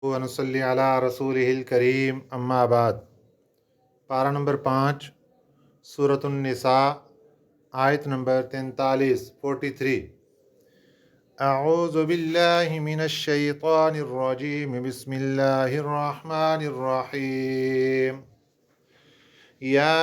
ونصلی علی رسولہ الکریم اما بعد۔ پارہ نمبر 5 سورۃ النساء آیت نمبر 43 اعوذ باللہ من الشیطان الرجیم بسم اللہ الرحمن الرحیم یا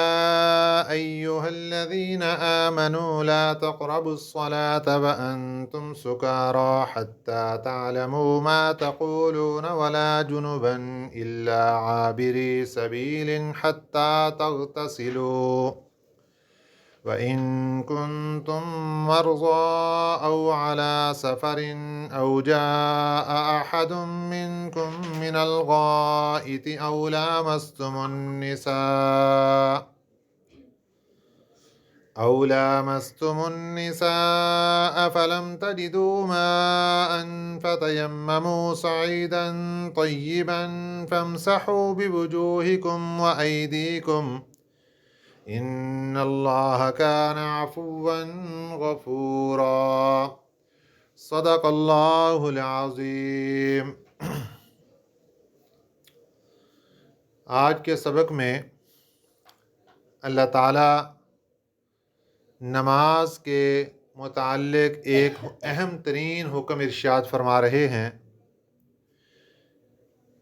ایہا الذین آمنوا لا تقربوا الصلاة وانتم سکارى حتى تعلموا ما تقولون ولا جنبا الا عابری سبیل حتى تغتسلوا وَإِن كُنتُم مَّرْضَىٰ أَوْ عَلَىٰ سَفَرٍ أَوْ جَاءَ أَحَدٌ مِّنكُم مِّنَ الْغَائِطِ أَوْ لَامَسْتُمُ النِّسَاءَ فَلَمْ تَجِدُوا مَاءً فَتَيَمَّمُوا صَعِيدًا طَيِّبًا فَامْسَحُوا بِوُجُوهِكُمْ وَأَيْدِيكُمْ ان اللہ کان عفوا غفورا۔ صدق اللہ العظیم۔ آج کے سبق میں اللہ تعالیٰ نماز کے متعلق ایک اہم ترین حکم ارشاد فرما رہے ہیں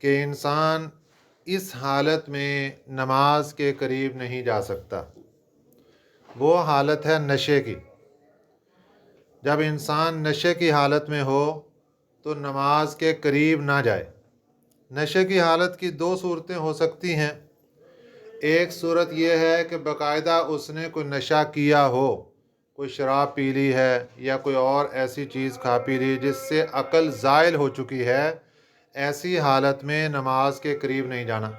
کہ انسان اس حالت میں نماز کے قریب نہیں جا سکتا۔ وہ حالت ہے نشے کی۔ جب انسان نشے کی حالت میں ہو تو نماز کے قریب نہ جائے۔ نشے کی حالت کی دو صورتیں ہو سکتی ہیں۔ ایک صورت یہ ہے کہ باقاعدہ اس نے کوئی نشہ کیا ہو، کوئی شراب پی لی ہے یا کوئی اور ایسی چیز کھا پی لی جس سے عقل زائل ہو چکی ہے، ایسی حالت میں نماز کے قریب نہیں جانا۔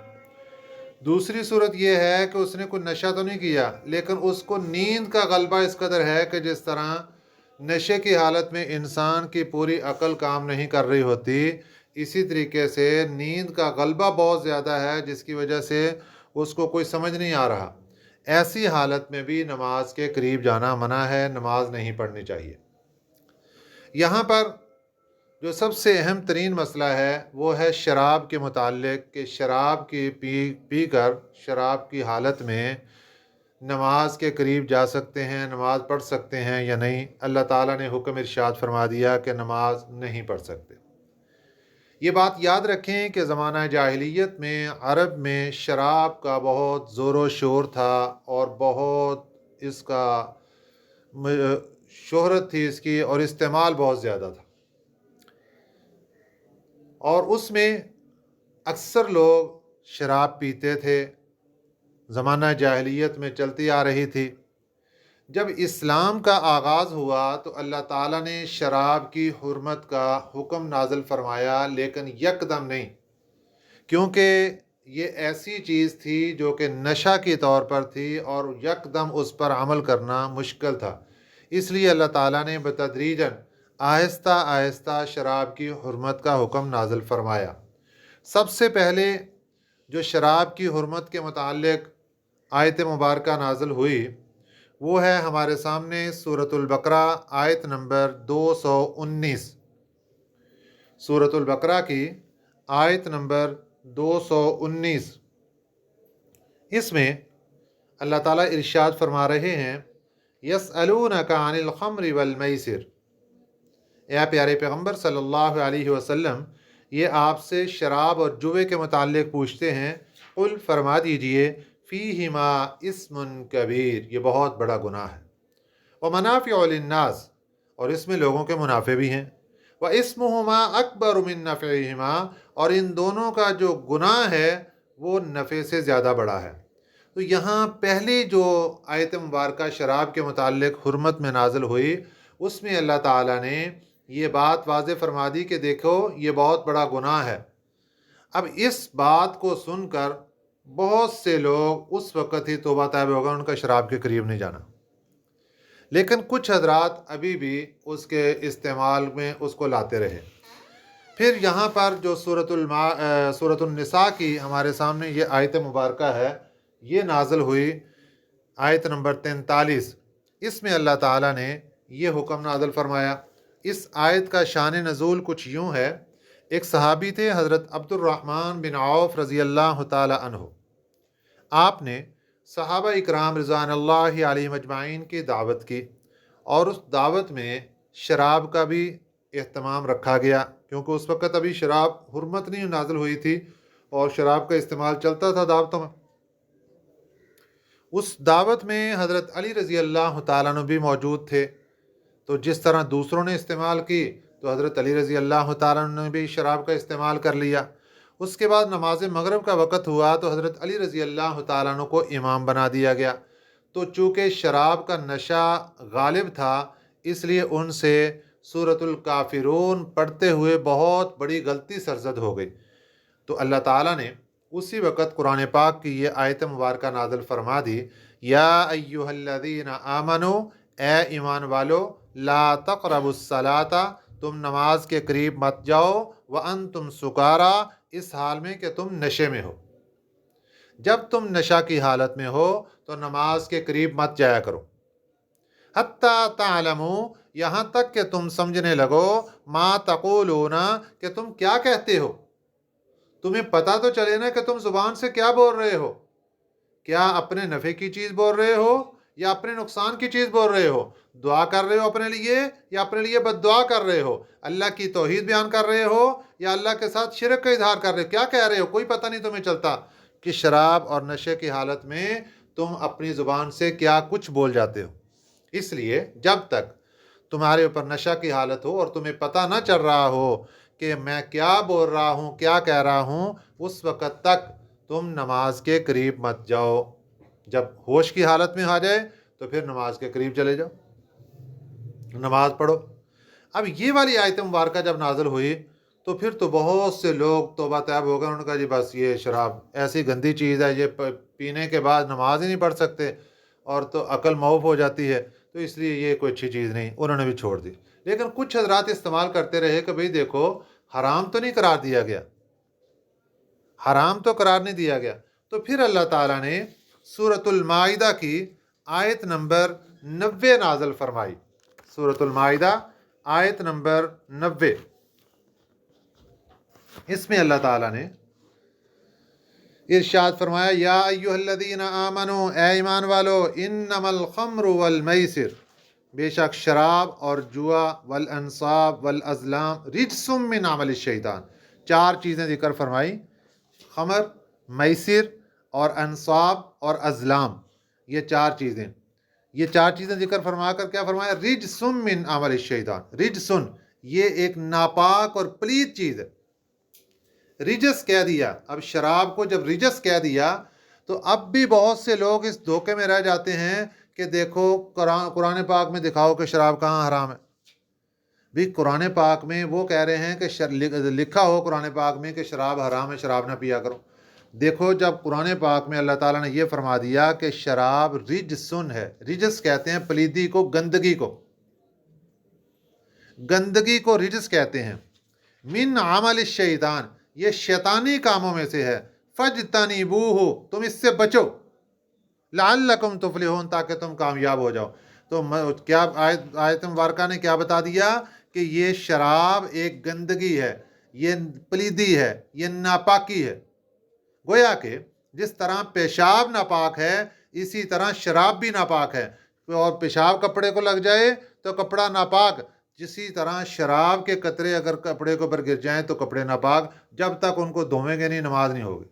دوسری صورت یہ ہے کہ اس نے کوئی نشہ تو نہیں کیا لیکن اس کو نیند کا غلبہ اس قدر ہے کہ جس طرح نشے کی حالت میں انسان کی پوری عقل کام نہیں کر رہی ہوتی، اسی طریقے سے نیند کا غلبہ بہت زیادہ ہے جس کی وجہ سے اس کو کوئی سمجھ نہیں آ رہا۔ ایسی حالت میں بھی نماز کے قریب جانا منع ہے، نماز نہیں پڑھنی چاہیے۔ یہاں پر جو سب سے اہم ترین مسئلہ ہے وہ ہے شراب کے متعلق کہ شراب کی پی کر شراب کی حالت میں نماز کے قریب جا سکتے ہیں، نماز پڑھ سکتے ہیں یا نہیں۔ اللہ تعالیٰ نے حکم ارشاد فرما دیا کہ نماز نہیں پڑھ سکتے۔ یہ بات یاد رکھیں کہ زمانہ جاہلیت میں عرب میں شراب کا بہت زور و شور تھا اور بہت اس کا شہرت تھی اس کی اور استعمال بہت زیادہ تھا، اور اس میں اکثر لوگ شراب پیتے تھے۔ زمانہ جاہلیت میں چلتی آ رہی تھی۔ جب اسلام کا آغاز ہوا تو اللہ تعالیٰ نے شراب کی حرمت کا حکم نازل فرمایا، لیکن یکدم نہیں، کیونکہ یہ ایسی چیز تھی جو کہ نشہ کی طور پر تھی اور یکدم اس پر عمل کرنا مشکل تھا۔ اس لیے اللہ تعالیٰ نے بتدریجاً آہستہ آہستہ شراب کی حرمت کا حکم نازل فرمایا۔ سب سے پہلے جو شراب کی حرمت کے متعلق آیت مبارکہ نازل ہوئی وہ ہے ہمارے سامنے سورۃ البقرہ آیت نمبر 219۔ سورۃ البقرہ کی آیت نمبر 219، اس میں اللہ تعالیٰ ارشاد فرما رہے ہیں یسألونک عن الخمر والمیسر۔ اے پیارے پیغمبر صلی اللہ علیہ وسلم، یہ آپ سے شراب اور جوے کے متعلق پوچھتے ہیں۔ قل فرما دیجئے فیہما اسم کبیر، یہ بہت بڑا گناہ ہے، ومنافع للناس، اور اس میں لوگوں کے منافع بھی ہیں، واسمہما اکبر من نفعہما، اور ان دونوں کا جو گناہ ہے وہ نفع سے زیادہ بڑا ہے۔ تو یہاں پہلی جو آیت مبارکہ شراب کے متعلق حرمت میں نازل ہوئی اس میں اللہ تعالیٰ نے یہ بات واضح فرما دی کہ دیکھو یہ بہت بڑا گناہ ہے۔ اب اس بات کو سن کر بہت سے لوگ اس وقت ہی توبہ طائب ہو گئے، ان کا شراب کے قریب نہیں جانا۔ لیکن کچھ حضرات ابھی بھی اس کے استعمال میں اس کو لاتے رہے۔ پھر یہاں پر جو سورۃ النساء کی ہمارے سامنے یہ آیت مبارکہ ہے، یہ نازل ہوئی آیت نمبر 43۔ اس میں اللہ تعالیٰ نے یہ حکم نازل فرمایا۔ اس آیت کا شان نزول کچھ یوں ہے، ایک صحابی تھے حضرت عبد الرحمن بن عوف رضی اللہ تعالی عنہ. آپ نے صحابہ اکرام رضوان اللہ علیہم اجمعین کی دعوت کی، اور اس دعوت میں شراب کا بھی اہتمام رکھا گیا، کیونکہ اس وقت ابھی شراب حرمت نہیں نازل ہوئی تھی اور شراب کا استعمال چلتا تھا دعوتوں میں. اس دعوت میں حضرت علی رضی اللہ تعالیٰ عنہ بھی موجود تھے. تو جس طرح دوسروں نے استعمال کی تو حضرت علی رضی اللہ تعالیٰ عنہ نے بھی شراب کا استعمال کر لیا. اس کے بعد نماز مغرب کا وقت ہوا تو حضرت علی رضی اللہ تعالیٰ عنہ کو امام بنا دیا گیا. تو چونکہ شراب کا نشہ غالب تھا، اس لیے ان سے سورۃ الکافرون پڑھتے ہوئے بہت بڑی غلطی سرزد ہو گئی. تو اللہ تعالیٰ نے اسی وقت قرآن پاک کی یہ آیت مبارکہ نازل فرما دی، یا ایہا الذین آمنوا، اے ایمان والو، لا تقربوا الصلاۃ، تم نماز کے قریب مت جاؤ، وانتم سکارا، اس حال میں کہ تم نشے میں ہو. جب تم نشہ کی حالت میں ہو تو نماز کے قریب مت جایا کرو. حتیٰ تعلموا، یہاں تک کہ تم سمجھنے لگو، ما تقولون، کہ تم کیا کہتے ہو. تمہیں پتہ تو چلے نا کہ تم زبان سے کیا بول رہے ہو. کیا اپنے نفع کی چیز بول رہے ہو یا اپنے نقصان کی چیز بول رہے ہو؟ دعا کر رہے ہو اپنے لیے یا اپنے لیے بد دعا کر رہے ہو؟ اللہ کی توحید بیان کر رہے ہو یا اللہ کے ساتھ شرک کا اظہار کر رہے ہو؟ کیا کہہ رہے ہو؟ کوئی پتہ نہیں تمہیں چلتا کہ شراب اور نشے کی حالت میں تم اپنی زبان سے کیا کچھ بول جاتے ہو. اس لیے جب تک تمہارے اوپر نشہ کی حالت ہو اور تمہیں پتہ نہ چل رہا ہو کہ میں کیا بول رہا ہوں، کیا کہہ رہا ہوں، اس وقت تک تم نماز کے قریب مت جاؤ. جب ہوش کی حالت میں آ جائے تو پھر نماز کے قریب چلے جاؤ، نماز پڑھو. اب یہ والی آیت مبارکہ جب نازل ہوئی تو پھر تو بہت سے لوگ توبہ طیب ہو گئے. انہوں نے کہا جی بس یہ شراب ایسی گندی چیز ہے، یہ پینے کے بعد نماز ہی نہیں پڑھ سکتے اور تو عقل معوف ہو جاتی ہے، تو اس لیے یہ کوئی اچھی چیز نہیں. انہوں نے بھی چھوڑ دی. لیکن کچھ حضرات استعمال کرتے رہے کہ بھئی دیکھو حرام تو نہیں قرار دیا گیا، حرام تو قرار نہیں دیا گیا. تو پھر اللہ تعالیٰ نے سورۃ المائدہ کی آیت نمبر 90 نازل فرمائی. سورۃ المائدہ آیت نمبر 90، اس میں اللہ تعالیٰ نے ارشاد فرمایا، یا ایہا الذین آمنوا، اے ایمان والو، انما الخمر والمیسر، بے شک شراب اور جوا، والانصاب والازلام رجس من عمل الشیطان، چار چیزیں ذکر فرمائی، خمر، میسر اور انصاب اور ازلام. یہ چار چیزیں ذکر فرما کر کیا فرمایا؟ رجس من عمل الشیطان. رجسن، یہ ایک ناپاک اور پلید چیز ہے. رجس کہہ دیا. اب شراب کو جب رجس کہہ دیا تو اب بھی بہت سے لوگ اس دھوکے میں رہ جاتے ہیں کہ دیکھو قرآن پاک میں دکھاؤ کہ شراب کہاں حرام ہے. بھی قرآن پاک میں وہ کہہ رہے ہیں کہ لکھا ہو قرآن پاک میں کہ شراب حرام ہے، شراب نہ پیا کرو. دیکھو جب قرآن پاک میں اللہ تعالیٰ نے یہ فرما دیا کہ شراب رجسن ہے، رجس کہتے ہیں پلیدی کو، گندگی کو رجس کہتے ہیں. من عمل الشیطان، یہ شیطانی کاموں میں سے ہے. فاجتنبوہ، تم اس سے بچو. لعلکم تفلحون، تاکہ تم کامیاب ہو جاؤ. تو کیا آیت مبارکہ نے کیا بتا دیا کہ یہ شراب ایک گندگی ہے، یہ پلیدی ہے، یہ ناپاکی ہے. گویا کہ جس طرح پیشاب ناپاک ہے اسی طرح شراب بھی ناپاک ہے. اور پیشاب کپڑے کو لگ جائے تو کپڑا ناپاک، جسی طرح شراب کے قطرے اگر کپڑے کے اوپر گر جائیں تو کپڑے ناپاک. جب تک ان کو دھویں گے نہیں نماز نہیں ہوگی.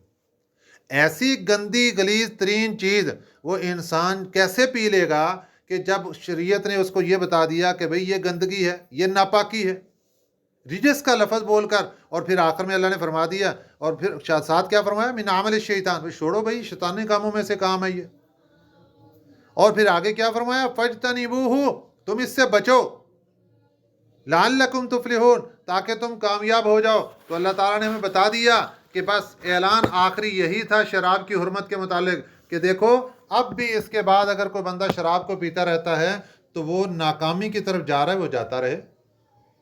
ایسی گندی غلیظ ترین چیز وہ انسان کیسے پی لے گا کہ جب شریعت نے اس کو یہ بتا دیا کہ بھئی یہ گندگی ہے، یہ ناپاکی ہے، رجس کا لفظ بول کر، اور پھر آخر میں اللہ نے فرما دیا، اور پھر ساتھ کیا فرمایا؟ من عمل الشیطان، بھئی چھوڑو بھئی، شیطانی کاموں میں سے کام ہے یہ. اور پھر آگے کیا فرمایا؟ فاجتنبوہ، تم اس سے بچو. لعلکم تفلحون، تاکہ تم کامیاب ہو جاؤ. تو اللہ تعالیٰ نے ہمیں بتا دیا کہ بس اعلان آخری یہی تھا شراب کی حرمت کے متعلق کہ دیکھو اب بھی اس کے بعد اگر کوئی بندہ شراب کو پیتا رہتا ہے تو وہ ناکامی کی طرف جا رہا ہے، وہ جاتا رہے.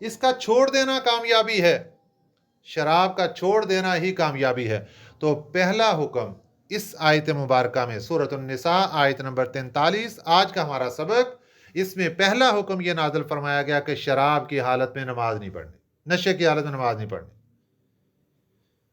اس کا چھوڑ دینا کامیابی ہے، شراب کا چھوڑ دینا ہی کامیابی ہے. تو پہلا حکم اس آیت مبارکہ میں، سورۃ النساء آیت نمبر 43، آج کا ہمارا سبق، اس میں پہلا حکم یہ نازل فرمایا گیا کہ شراب کی حالت میں نماز نہیں پڑھنی، نشے کی حالت میں نماز نہیں پڑھنی.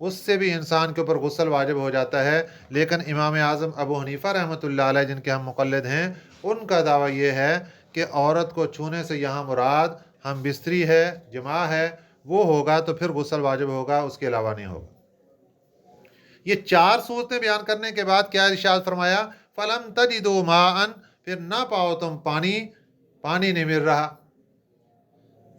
اس سے بھی انسان کے اوپر غسل واجب ہو جاتا ہے۔ لیکن امام اعظم ابو حنیفہ رحمۃ اللہ علیہ جن کے ہم مقلد ہیں، ان کا دعویٰ یہ ہے کہ عورت کو چھونے سے یہاں مراد ہم بستری ہے، جماع ہے، وہ ہوگا تو پھر غسل واجب ہوگا، اس کے علاوہ نہیں ہوگا۔ یہ 4 صورتیں بیان کرنے کے بعد کیا ارشاد فرمایا؟ فَلَمْ تَجِدُوا مَاءً، پھر نہ پاؤ تم پانی نہیں مل رہا،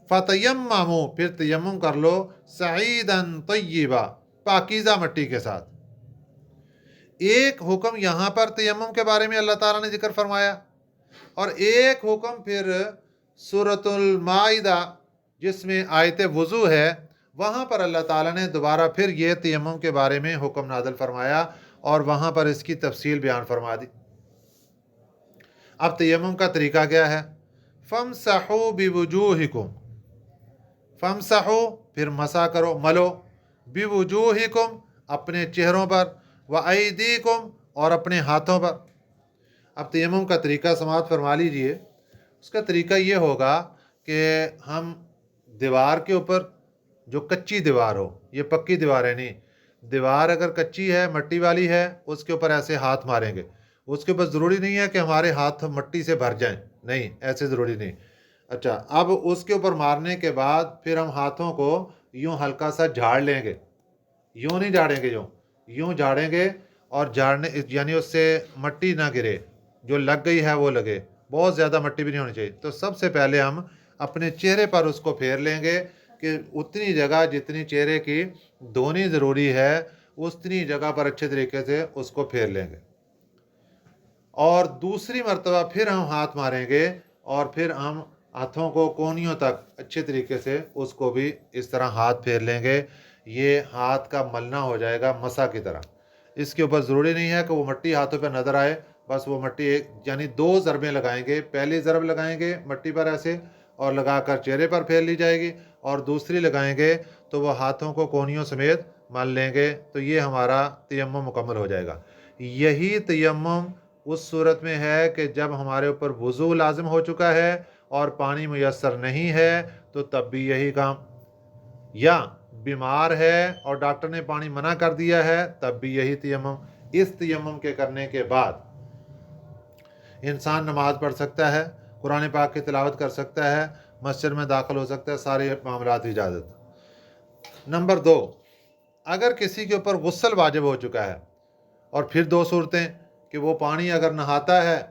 فَتَيَمَّمُوا، پھر تیمم کر لو، سَعِیدًا طَیِّبًا، پاکیزہ مٹی کے ساتھ۔ ایک حکم یہاں پر تیمم کے بارے میں اللہ تعالیٰ نے ذکر فرمایا، اور ایک حکم پھر سورۃ المائدہ جس میں آیت وضو ہے، وہاں پر اللہ تعالیٰ نے دوبارہ پھر یہ تیمم کے بارے میں حکم نازل فرمایا، اور وہاں پر اس کی تفصیل بیان فرما دی۔ اب تیمم کا طریقہ کیا ہے؟ فَامْسَحُوا بِوُجُوهِكُمْ، فَامْسَحُوا پھر مسح کرو، ملو، بِوُجُوهِكُمْ اپنے چہروں پر، وَأَيْدِيكُمْ اور اپنے ہاتھوں پر۔ اب تیمم کا طریقہ سماعت فرما لیجئے۔ اس کا طریقہ یہ ہوگا کہ ہم دیوار کے اوپر، جو کچی دیوار ہو، یہ پکی دیوار ہے نہیں، دیوار اگر کچی ہے، مٹی والی ہے، اس کے اوپر ایسے ہاتھ ماریں گے۔ اس کے اوپر ضروری نہیں ہے کہ ہمارے ہاتھ مٹی سے بھر جائیں، نہیں، ایسے ضروری نہیں۔ اچھا، اب اس کے اوپر مارنے کے بعد پھر ہم ہاتھوں کو یوں ہلکا سا جھاڑ لیں گے، یوں نہیں جھاڑیں گے، یوں جھاڑیں گے، اور جھاڑنے یعنی اس سے مٹی نہ گرے، جو لگ گئی ہے وہ لگے، بہت زیادہ مٹی بھی نہیں ہونی چاہیے۔ تو سب سے پہلے ہم اپنے چہرے پر اس کو پھیر لیں گے کہ اتنی جگہ جتنی چہرے کی دھونی ضروری ہے، اتنی جگہ پر اچھے طریقے سے اس کو پھیر لیں گے، اور دوسری مرتبہ پھر ہم ہاتھ ماریں گے، اور پھر ہم ہاتھوں کو کونیوں تک اچھے طریقے سے اس کو بھی اس طرح ہاتھ پھیر لیں گے۔ یہ ہاتھ کا ملنا ہو جائے گا مسح کی طرح۔ اس کے اوپر ضروری نہیں ہے کہ وہ مٹی ہاتھوں پہ نظر آئے، بس وہ مٹی یعنی 2 ضربیں لگائیں گے، پہلی ضرب لگائیں گے مٹی پر ایسے، اور لگا کر چہرے پر پھیر لی جائے گی، اور دوسری لگائیں گے تو وہ ہاتھوں کو کونیوں سمیت مل لیں گے، تو یہ ہمارا تیمم مکمل ہو جائے گا۔ یہی تیمم اس صورت میں ہے کہ جب ہمارے اوپر وضو لازم ہو چکا ہے اور پانی میسر نہیں ہے، تو تب بھی یہی کام، یا بیمار ہے اور ڈاکٹر نے پانی منع کر دیا ہے، تب بھی یہی تیمم۔ اس تیمم کے کرنے کے بعد انسان نماز پڑھ سکتا ہے، قرآن پاک کی تلاوت کر سکتا ہے، مسجد میں داخل ہو سکتا ہے، سارے معاملات کی اجازت۔ نمبر 2، اگر کسی کے اوپر غسل واجب ہو چکا ہے، اور پھر 2 صورتیں کہ وہ پانی اگر نہاتا ہے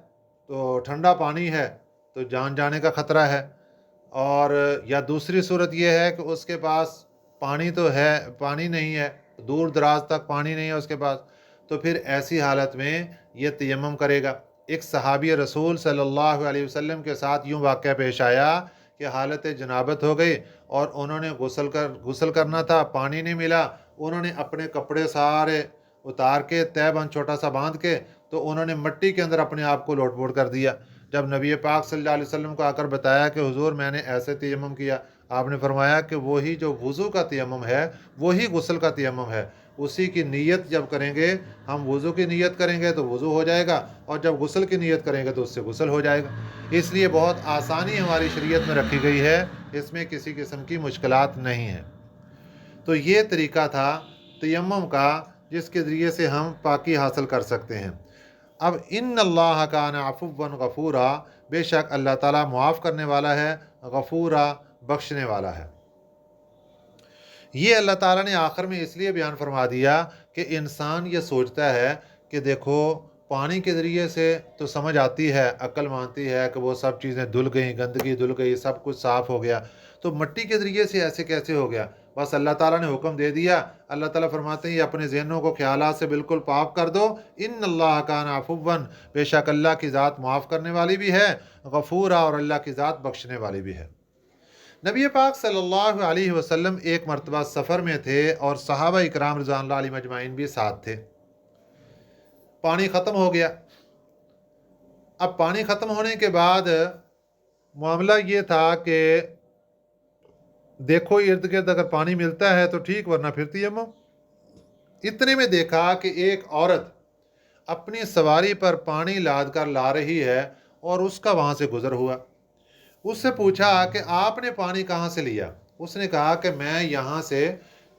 تو ٹھنڈا پانی ہے تو جان جانے کا خطرہ ہے، اور یا دوسری صورت یہ ہے کہ اس کے پاس پانی تو ہے، پانی نہیں ہے، دور دراز تک پانی نہیں ہے اس کے پاس، تو پھر ایسی حالت میں یہ تیمم کرے گا۔ ایک صحابی رسول صلی اللہ علیہ وسلم کے ساتھ یوں واقعہ پیش آیا کہ حالت جنابت ہو گئی، اور انہوں نے غسل کرنا تھا، پانی نہیں ملا، انہوں نے اپنے کپڑے سارے اتار کے تہہ بند چھوٹا سا باندھ کے، تو انہوں نے مٹی کے اندر اپنے آپ کو لوٹ پوٹ کر دیا۔ جب نبی پاک صلی اللہ علیہ وسلم کو آ کر بتایا کہ حضور میں نے ایسے تیمم کیا، آپ نے فرمایا کہ وہی جو وضو کا تیمم ہے وہی غسل کا تیمم ہے، اسی کی نیت جب کریں گے، ہم وضو کی نیت کریں گے تو وضو ہو جائے گا، اور جب غسل کی نیت کریں گے تو اس سے غسل ہو جائے گا۔ اس لیے بہت آسانی ہماری شریعت میں رکھی گئی ہے، اس میں کسی قسم کی مشکلات نہیں ہیں۔ تو یہ طریقہ تھا تیمم کا، جس کے ذریعے سے ہم پاکی حاصل کر سکتے ہیں۔ اب ان اللہ کان عفوا غفورا، بے شک اللہ تعالیٰ معاف کرنے والا ہے، غفورا بخشنے والا ہے۔ یہ اللہ تعالیٰ نے آخر میں اس لیے بیان فرما دیا کہ انسان یہ سوچتا ہے کہ دیکھو پانی کے ذریعے سے تو سمجھ آتی ہے، عقل مانتی ہے کہ وہ سب چیزیں دھل گئیں، گندگی دھل گئی، سب کچھ صاف ہو گیا، تو مٹی کے ذریعے سے ایسے کیسے ہو گیا؟ بس اللہ تعالیٰ نے حکم دے دیا، اللہ تعالیٰ فرماتے ہیں اپنے ذہنوں کو خیالات سے بالکل پاک کر دو، ان اللہ کان عفوا، بے شک اللہ کی ذات معاف کرنے والی بھی ہے، غفورا اور اللہ کی ذات بخشنے والی بھی ہے۔ نبی پاک صلی اللہ علیہ وسلم ایک مرتبہ سفر میں تھے، اور صحابہ اکرام رضوان اللہ علیہم اجمعین بھی ساتھ تھے۔ پانی ختم ہو گیا۔ اب پانی ختم ہونے کے بعد معاملہ یہ تھا کہ دیکھو ارد گرد اگر پانی ملتا ہے تو ٹھیک، ورنہ پھر تیمم۔ اتنے میں دیکھا کہ ایک عورت اپنی سواری پر پانی لاد کر لا رہی ہے، اور اس کا وہاں سے گزر ہوا۔ اس سے پوچھا کہ آپ نے پانی کہاں سے لیا؟ اس نے کہا کہ میں یہاں سے